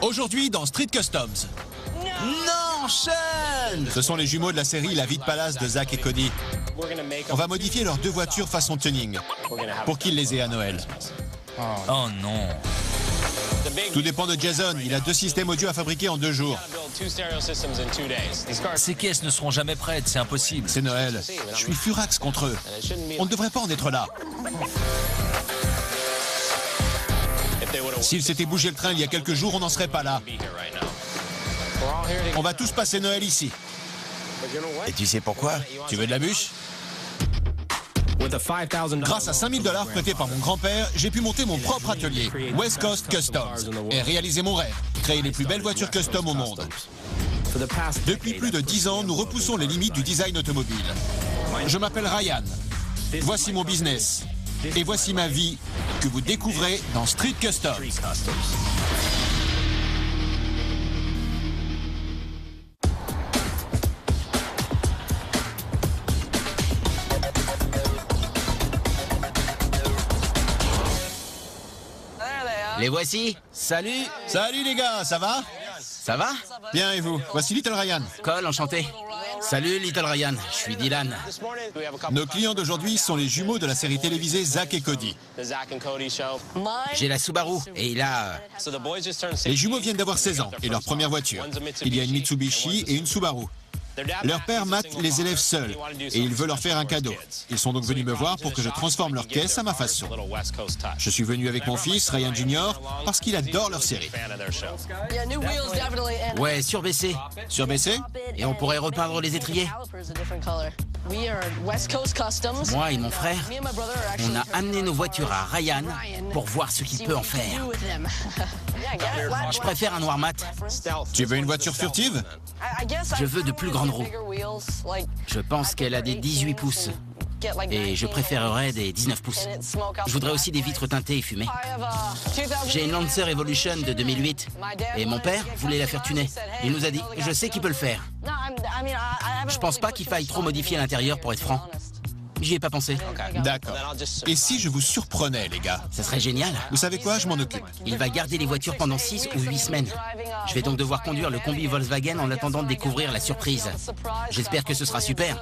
Aujourd'hui dans Street Customs. Non, Sean! Ce sont les jumeaux de la série La Vie de Palace de Zach et Cody. On va modifier leurs deux voitures façon tuning pour qu'ils les aient à Noël. Oh non. Tout dépend de Jason. Il a 2 systèmes audio à fabriquer en 2 jours. Ces caisses ne seront jamais prêtes, c'est impossible. C'est Noël. Je suis furax contre eux. On ne devrait pas en être là. S'ils s'étaient bougé le train il y a quelques jours, on n'en serait pas là. On va tous passer Noël ici. Et tu sais pourquoi? Tu veux de la bûche? Grâce à 5 000 $ prêtés par mon grand-père, j'ai pu monter mon propre atelier, West Coast Customs, et réaliser mon rêve, créer les plus belles voitures custom au monde. Depuis plus de 10 ans, nous repoussons les limites du design automobile. Je m'appelle Ryan. Voici mon business. Et voici ma vie que vous découvrez dans Street Customs. Les voici. Salut. Salut les gars, ça va? Ça va? Bien et vous? Voici Little Ryan. Cole, enchanté. Salut Little Ryan, je suis Dylan. Nos clients d'aujourd'hui sont les jumeaux de la série télévisée Zach et Cody. J'ai la Subaru et il a... Les jumeaux viennent d'avoir 16 ans et leur première voiture. Il y a une Mitsubishi et une Subaru. Leur père mate les élèves seuls et il veut leur faire un cadeau. Ils sont donc venus me voir pour que je transforme leur caisse à ma façon. Je suis venu avec mon fils, Ryan Jr., parce qu'il adore leur série. Ouais, surbaissé. Surbaissé? Et on pourrait repeindre les étriers. Moi et mon frère, on a amené nos voitures à Ryan pour voir ce qu'il peut en faire. Je préfère un noir mat. Tu veux une voiture furtive? Je veux de plus grandes roues. Je pense qu'elle a des 18 pouces. Et je préférerais des 19 pouces. Je voudrais aussi des vitres teintées et fumées. J'ai une Lancer Evolution de 2008. Et mon père voulait la faire tuner. Il nous a dit, je sais qu'il peut le faire. Je pense pas qu'il faille trop modifier l'intérieur pour être franc. J'y ai pas pensé. D'accord. Et si je vous surprenais, les gars? Ça serait génial. Vous savez quoi? Je m'en occupe. Il va garder les voitures pendant 6 ou 8 semaines. Je vais donc devoir conduire le combi Volkswagen en attendant de découvrir la surprise. J'espère que ce sera super.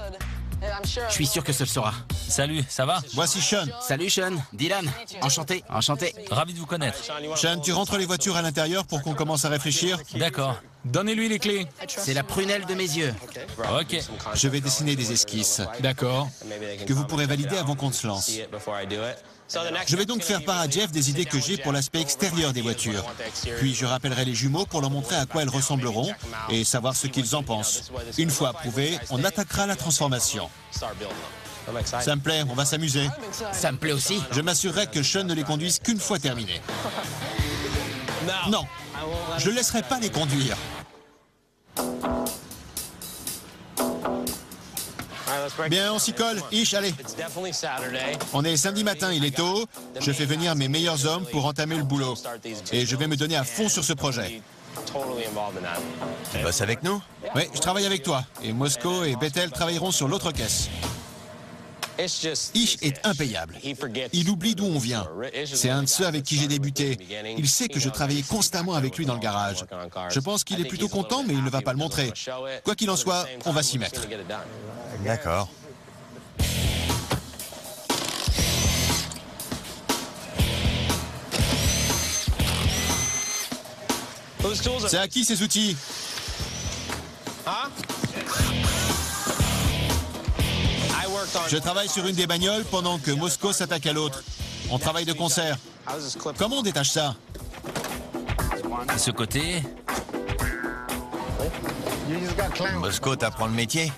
Je suis sûr que ce le sera. Salut, ça va? Voici Sean. Salut Sean, Dylan. Enchanté, enchanté. Ravi de vous connaître. Sean, tu rentres les voitures à l'intérieur pour qu'on commence à réfléchir? D'accord. Donnez-lui les clés. C'est la prunelle de mes yeux. Ok. Je vais dessiner des esquisses. D'accord. Que vous pourrez valider avant qu'on se lance. Je vais donc faire part à Jeff des idées que j'ai pour l'aspect extérieur des voitures. Puis je rappellerai les jumeaux pour leur montrer à quoi elles ressembleront et savoir ce qu'ils en pensent. Une fois approuvé, on attaquera la transformation. Ça me plaît, on va s'amuser. Ça me plaît aussi. Je m'assurerai que Sean ne les conduise qu'une fois terminé. Non, je ne laisserai pas les conduire. Bien, on s'y colle. Ish, allez. On est samedi matin, il est tôt. Je fais venir mes meilleurs hommes pour entamer le boulot. Et je vais me donner à fond sur ce projet. Tu bosses avec nous? Oui, je travaille avec toi. Et Moscow et Bethel travailleront sur l'autre caisse. Ish est impayable. Il oublie d'où on vient. C'est un de ceux avec qui j'ai débuté. Il sait que je travaillais constamment avec lui dans le garage. Je pense qu'il est plutôt content, mais il ne va pas le montrer. Quoi qu'il en soit, on va s'y mettre. D'accord. C'est à qui ces outils? Je travaille sur une des bagnoles pendant que Moscow s'attaque à l'autre. On travaille de concert. Comment on détache ça? De ce côté. Moscow t'apprend le métier?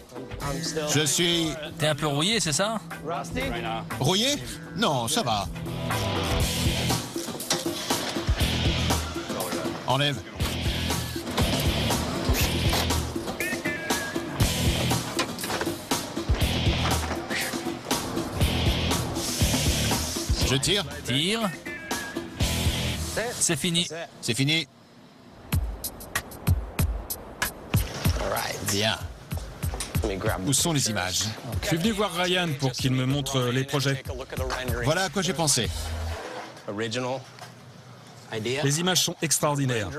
Je suis... T'es un peu rouillé, c'est ça? rouillé? Non, ça va. Enlève. Je tire. Tire. C'est fini. C'est fini. Bien. Où sont les images? Je suis venu voir Ryan pour qu'il me montre les projets. Voilà à quoi j'ai pensé. Les images sont extraordinaires.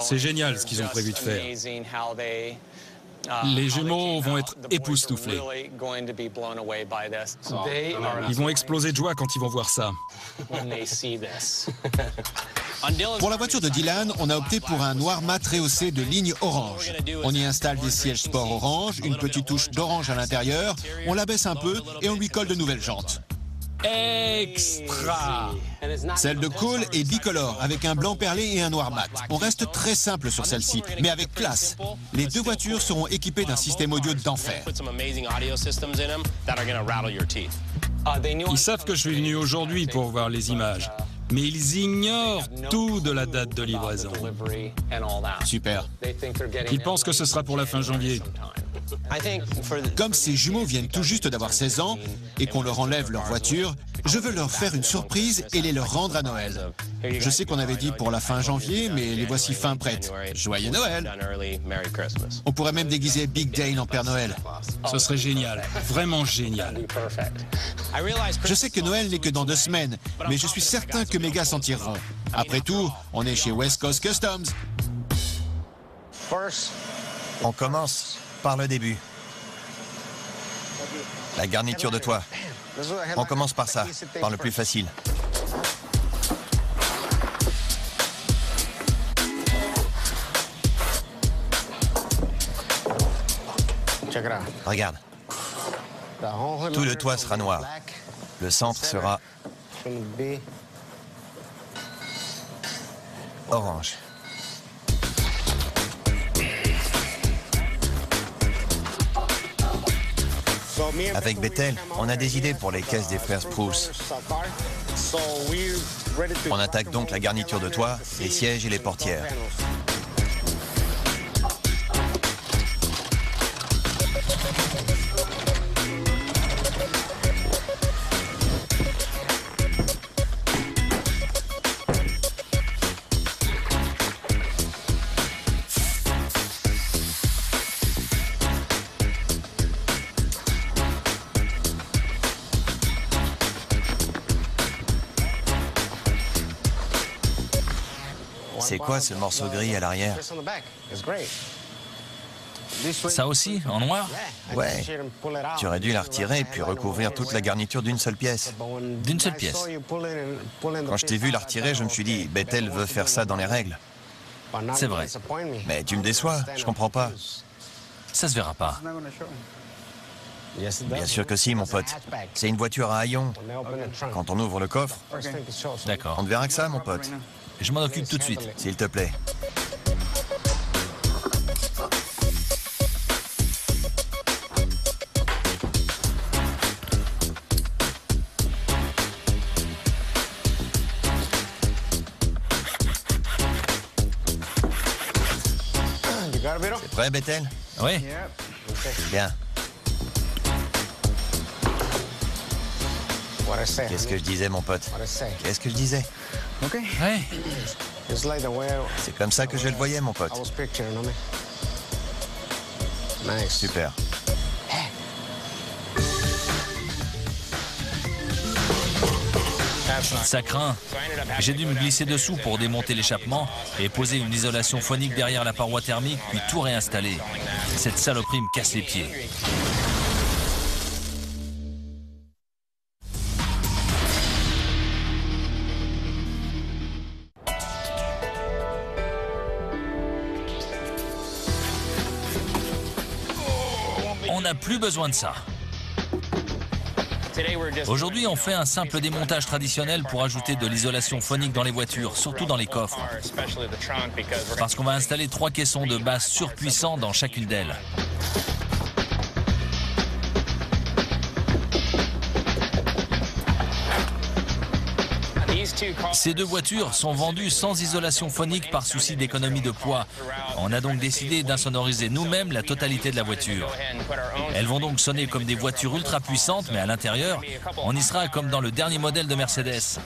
C'est génial ce qu'ils ont prévu de faire. Les jumeaux vont être époustouflés. Ils vont exploser de joie quand ils vont voir ça. Pour la voiture de Dylan, on a opté pour un noir mat rehaussé de ligne orange. On y installe des sièges sport orange, une petite touche d'orange à l'intérieur, on l'abaisse un peu et on lui colle de nouvelles jantes. Extra! Celle de Cole est bicolore, avec un blanc perlé et un noir mat. On reste très simple sur celle-ci, mais avec classe. Les deux voitures seront équipées d'un système audio d'enfer. Ils savent que je suis venu aujourd'hui pour voir les images, mais ils ignorent tout de la date de livraison. Super. Ils pensent que ce sera pour la fin janvier. Comme ces jumeaux viennent tout juste d'avoir 16 ans et qu'on leur enlève leur voiture, je veux leur faire une surprise et les leur rendre à Noël. Je sais qu'on avait dit pour la fin janvier, mais les voici fin prêtes. Joyeux Noël! On pourrait même déguiser Big Dale en Père Noël. Ce serait génial, vraiment génial. Je sais que Noël n'est que dans 2 semaines, mais je suis certain que mes gars s'en tireront. Après tout, on est chez West Coast Customs. On commence par le début. La garniture de toit. On commence par ça, par le plus facile. Regarde. Tout le toit sera noir. Le centre sera orange. Avec Bethel, on a des idées pour les caisses des frères Spruce. On attaque donc la garniture de toit, les sièges et les portières. C'est quoi ce morceau gris à l'arrière? Ça aussi, en noir? Ouais. Tu aurais dû la retirer puis recouvrir toute la garniture d'une seule pièce. D'une seule pièce. Quand je t'ai vu la retirer, je me suis dit, Bethel veut faire ça dans les règles. C'est vrai. Mais tu me déçois, je comprends pas. Ça se verra pas. Bien sûr que si, mon pote. C'est une voiture à haillons. Quand on ouvre le coffre, D'accord. on ne verra que ça, mon pote. Je m'en occupe tout de suite. S'il te plaît. C'est prêt, Bethel? Oui. Bien. Qu'est-ce que je disais, mon pote? Qu'est-ce que je disais? Ouais. C'est comme ça que je le voyais, mon pote. Super. Ça craint. J'ai dû me glisser dessous pour démonter l'échappement et poser une isolation phonique derrière la paroi thermique, puis tout réinstaller. Cette saloperie me casse les pieds. On n'a plus besoin de ça. Aujourd'hui, on fait un simple démontage traditionnel pour ajouter de l'isolation phonique dans les voitures, surtout dans les coffres. Parce qu'on va installer 3 caissons de basse surpuissants dans chacune d'elles. Ces 2 voitures sont vendues sans isolation phonique par souci d'économie de poids. On a donc décidé d'insonoriser nous-mêmes la totalité de la voiture. Elles vont donc sonner comme des voitures ultra puissantes, mais à l'intérieur, on y sera comme dans le dernier modèle de Mercedes.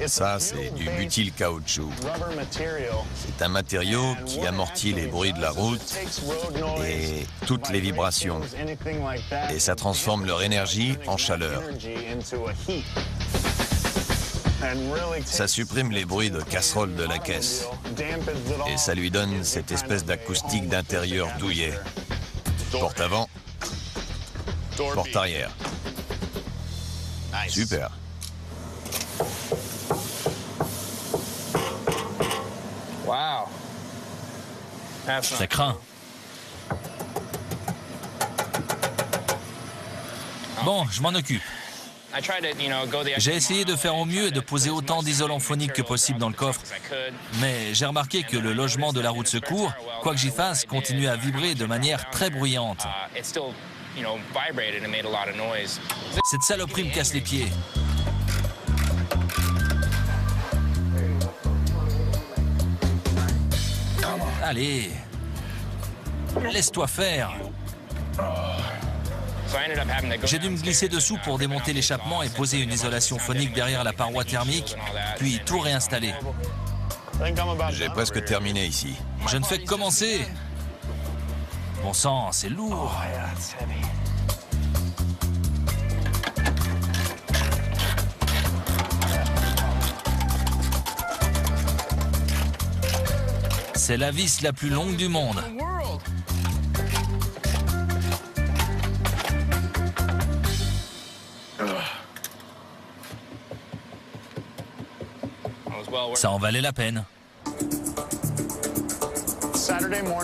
Ça, c'est du butyl-caoutchouc. C'est un matériau qui amortit les bruits de la route et toutes les vibrations. Et ça transforme leur énergie en chaleur. Ça supprime les bruits de casserole de la caisse. Et ça lui donne cette espèce d'acoustique d'intérieur douillet. Porte avant, porte arrière. Super. Ça craint. Bon, je m'en occupe. J'ai essayé de faire au mieux et de poser autant d'isolants phoniques que possible dans le coffre. Mais j'ai remarqué que le logement de la roue de secours, quoi que j'y fasse, continue à vibrer de manière très bruyante. Cette saloperie me casse les pieds. Allez, laisse-toi faire. J'ai dû me glisser dessous pour démonter l'échappement et poser une isolation phonique derrière la paroi thermique, puis tout réinstaller. J'ai presque terminé ici. Je ne fais que commencer. Bon sang, c'est lourd. C'est la vis la plus longue du monde. Ça en valait la peine.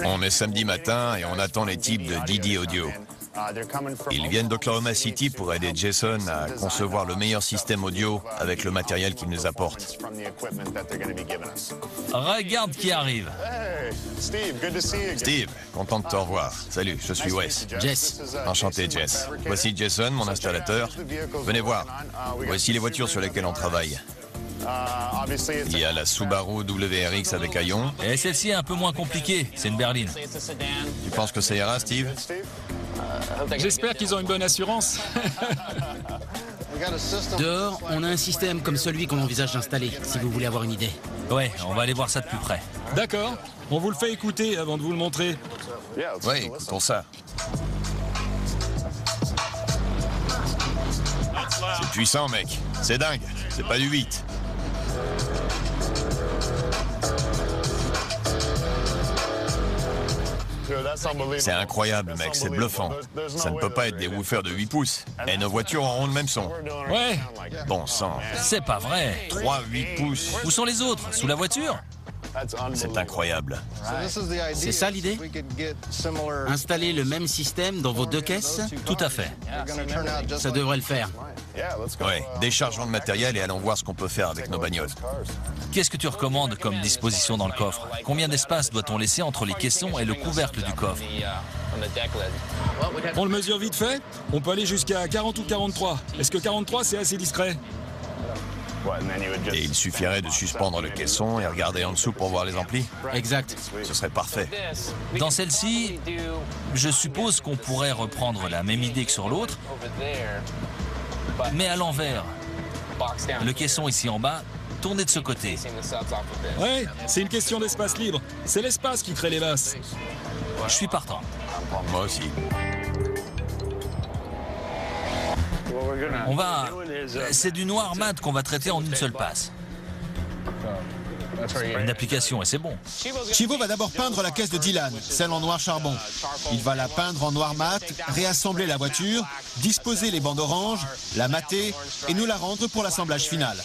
On est samedi matin et on attend les types de Didi Audio. Ils viennent d'Oklahoma City pour aider Jason à concevoir le meilleur système audio avec le matériel qu'ils nous apportent. Regarde qui arrive. Steve, content de te revoir. Salut, je suis Wes. Jess. Enchanté, Jess. Voici Jason, mon installateur. Venez voir. Voici les voitures sur lesquelles on travaille. Il y a la Subaru WRX avec haillons. Et celle-ci est un peu moins compliquée, c'est une berline. Tu penses que ça ira, Steve? J'espère qu'ils ont une bonne assurance. Dehors, on a un système comme celui qu'on envisage d'installer, si vous voulez avoir une idée. Ouais, on va aller voir ça de plus près. D'accord, on vous le fait écouter avant de vous le montrer. Oui, écoutons ça. C'est puissant, mec. C'est dingue. C'est pas du 8. C'est incroyable, mec, c'est bluffant. Ça ne peut pas être des woofers de 8 pouces. Et nos voitures auront le même son. Ouais. Bon sang. C'est pas vrai. 3 8 pouces. Où sont les autres? Sous la voiture? C'est incroyable. C'est ça l'idée? Installer le même système dans vos deux caisses? Tout à fait. Ça devrait le faire. Ouais, déchargeons le matériel et allons voir ce qu'on peut faire avec nos bagnoles. Qu'est-ce que tu recommandes comme disposition dans le coffre? Combien d'espace doit-on laisser entre les caissons et le couvercle du coffre? On le mesure vite fait. On peut aller jusqu'à 40 ou 43. Est-ce que 43, c'est assez discret? Et il suffirait de suspendre le caisson et regarder en dessous pour voir les amplis? Exact. Ce serait parfait. Dans celle-ci, je suppose qu'on pourrait reprendre la même idée que sur l'autre, mais à l'envers. Le caisson ici en bas, tourné de ce côté. Ouais, c'est une question d'espace libre. C'est l'espace qui crée les basses. Je suis partant. Moi aussi. On va... C'est du noir mat qu'on va traiter en une seule passe. Une application et c'est bon. Chivo va d'abord peindre la caisse de Dylan, celle en noir charbon. Il va la peindre en noir mat, réassembler la voiture, disposer les bandes oranges, la mater et nous la rendre pour l'assemblage final.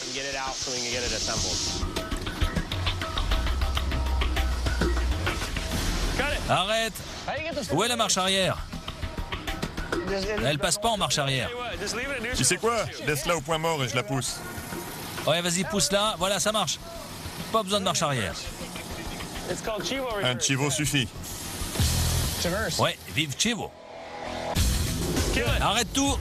Arrête! Où est la marche arrière? Elle passe pas en marche arrière. Tu sais quoi? Laisse-la au point mort et je la pousse. Ouais, vas-y, pousse-la. Voilà, ça marche. Pas besoin de marche arrière. Un Chivo suffit. Ouais, vive Chivo. Arrête tout.